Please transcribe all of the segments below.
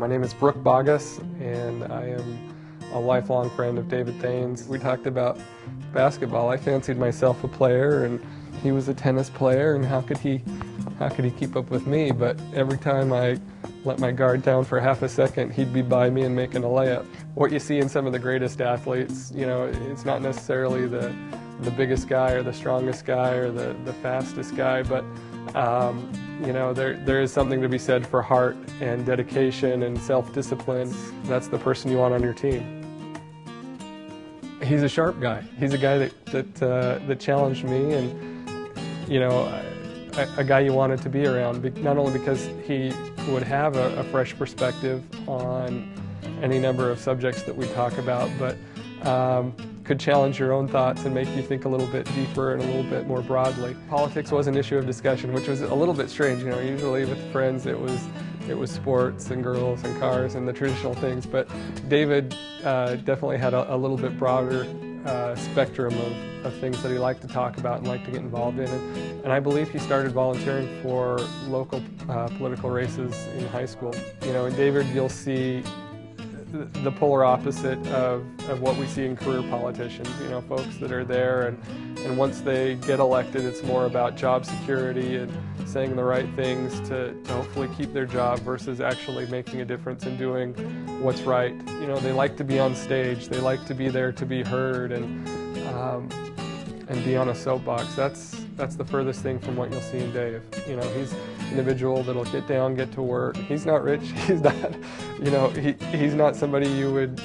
My name is Brook Boggess, and I am a lifelong friend of David Thayne's. We talked about basketball. I fancied myself a player, and he was a tennis player, and how could he keep up with me? But every time I let my guard down for half a second, he'd be by me and making a layup. What you see in some of the greatest athletes, you know, it's not necessarily the biggest guy or the strongest guy or the fastest guy, but you know, there is something to be said for heart and dedication and self-discipline. That's the person you want on your team. He's a sharp guy. He's a guy that challenged me, and you know, a guy you wanted to be around, not only because he would have a fresh perspective on any number of subjects that we talk about, but could challenge your own thoughts and make you think a little bit deeper and a little bit more broadly. Politics was an issue of discussion, which was a little bit strange. You know, usually with friends it was sports and girls and cars and the traditional things, but David definitely had a little bit broader spectrum of things that he liked to talk about and liked to get involved in. And I believe he started volunteering for local political races in high school. You know, in David you'll see the polar opposite of what we see in career politicians, you know, folks that are there and once they get elected it's more about job security and saying the right things to hopefully keep their job versus actually making a difference and doing what's right. You know, they like to be on stage, they like to be there to be heard and be on a soapbox. That's the furthest thing from what you'll see in Dave. You know, he's an individual that'll get down, get to work. He's not rich. He's not, you know, he's not somebody you would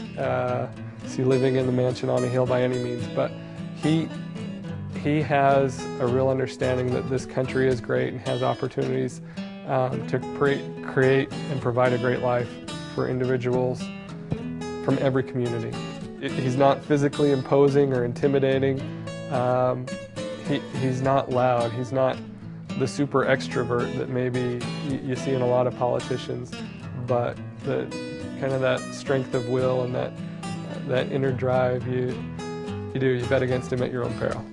see living in the mansion on a hill by any means. But he has a real understanding that this country is great and has opportunities to create and provide a great life for individuals from every community. He's not physically imposing or intimidating. He's not loud. He's not the super extrovert that maybe you see in a lot of politicians, but the kind of that strength of will and that inner drive, you bet against him at your own peril.